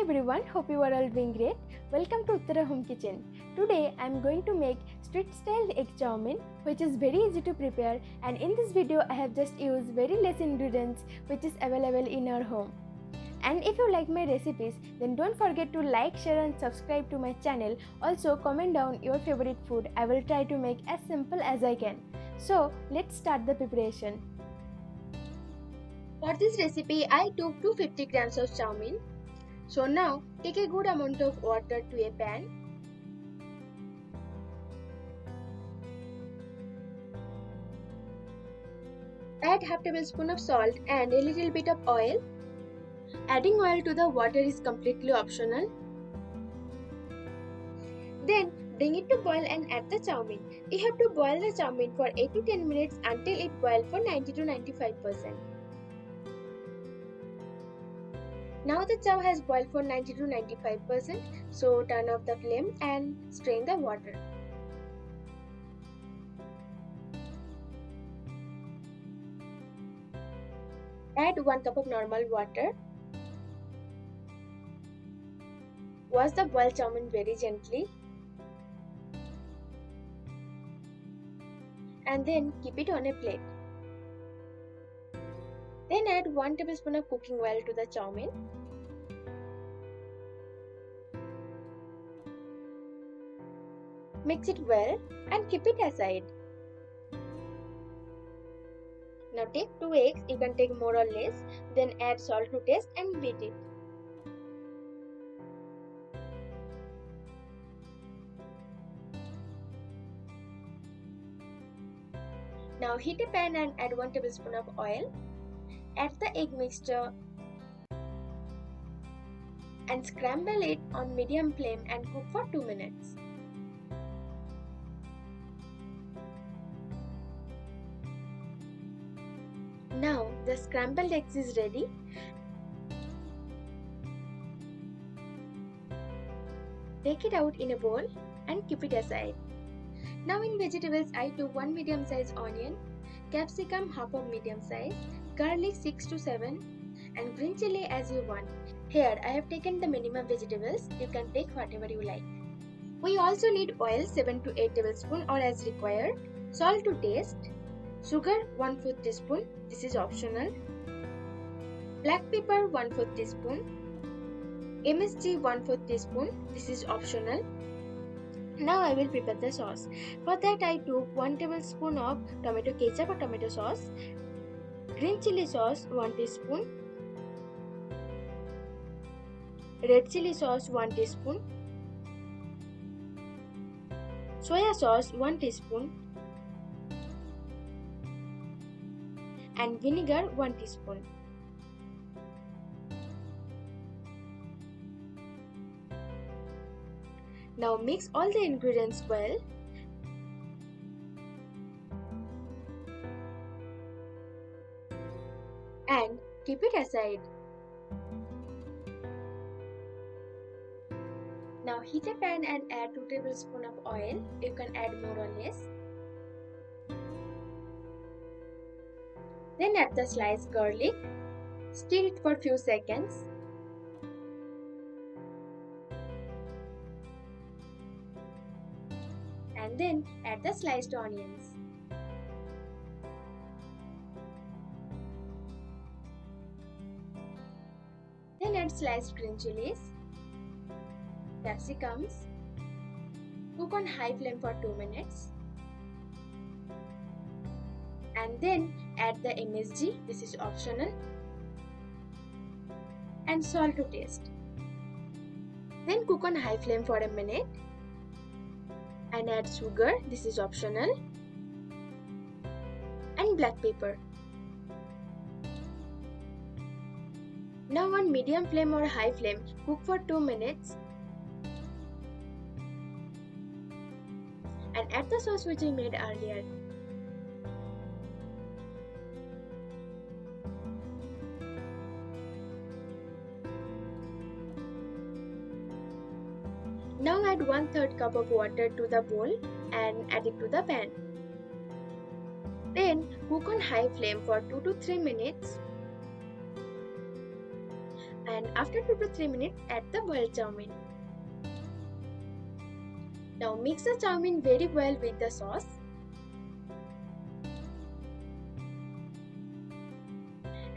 everyone, hope you are all doing great. Welcome to Uttara Home Kitchen. Today I am going to make Street Style Egg Chowmein, which is very easy to prepare, and in this video I have just used very less ingredients which is available in our home. And if you like my recipes, then don't forget to like, share and subscribe to my channel. Also comment down your favorite food. I will try to make as simple as I can. So let's start the preparation. For this recipe, I took 250 grams of chow mein. So now, take a good amount of water to a pan. Add half tablespoon of salt and a little bit of oil. Adding oil to the water is completely optional. Then, bring it to boil and add the chow mein. You have to boil the chow mein for 8 to 10 minutes until it boils for 90 to 95%. Now the chow has boiled for 90 to 95%, so turn off the flame and strain the water. Add 1 cup of normal water. Wash the boiled chow mein very gently. And then keep it on a plate. Then add 1 tablespoon of cooking oil to the chow mein. Mix it well and keep it aside. Now take 2 eggs, you can take more or less, then add salt to taste and beat it. Now heat a pan and add 1 tablespoon of oil. Add the egg mixture and scramble it on medium flame and cook for 2 minutes. Now the scrambled eggs is ready. Take it out in a bowl and keep it aside. Now in vegetables, I took 1 medium size onion, capsicum half of medium size, garlic 6 to 7 and green chilli as you want. Here I have taken the minimum vegetables, you can take whatever you like. We also need oil 7 to 8 tablespoons or as required, salt to taste, sugar 1/4 teaspoon, this is optional, black pepper 1/4 teaspoon, MSG 1/4 teaspoon, this is optional. Now I will prepare the sauce. For that I took 1 tablespoon of tomato ketchup or tomato sauce, green chilli sauce 1 teaspoon, red chilli sauce 1 teaspoon, soya sauce 1 teaspoon and vinegar 1 teaspoon. Now mix all the ingredients well. And keep it aside. Now heat a pan and add 2 tablespoons of oil. You can add more or less. Then add the sliced garlic. Stir it for few seconds. And then add the sliced onions. Then add sliced green chilies, capsicums. Cook on high flame for 2 minutes. And then add the MSG, this is optional, and salt to taste. Then cook on high flame for a minute. And add sugar, this is optional, and black pepper. Now on medium flame or high flame, cook for 2 minutes and add the sauce which we made earlier. Now add 1/3 cup of water to the bowl and add it to the pan. Then cook on high flame for 2 to 3 minutes and after 2 to 3 minutes add the boiled chow mein. Now mix the chow mein very well with the sauce.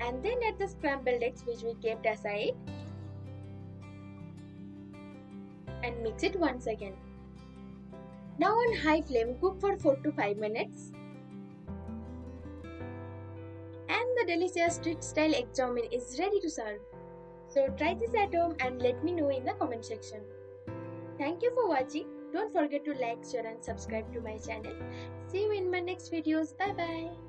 And then add the scrambled eggs which we kept aside and mix it once again. Now on high flame cook for 4 to 5 minutes. And the delicious street style egg chowmein is ready to serve. So try this at home and let me know in the comment section. Thank you for watching. Don't forget to like, share and subscribe to my channel. See you in my next videos. Bye bye.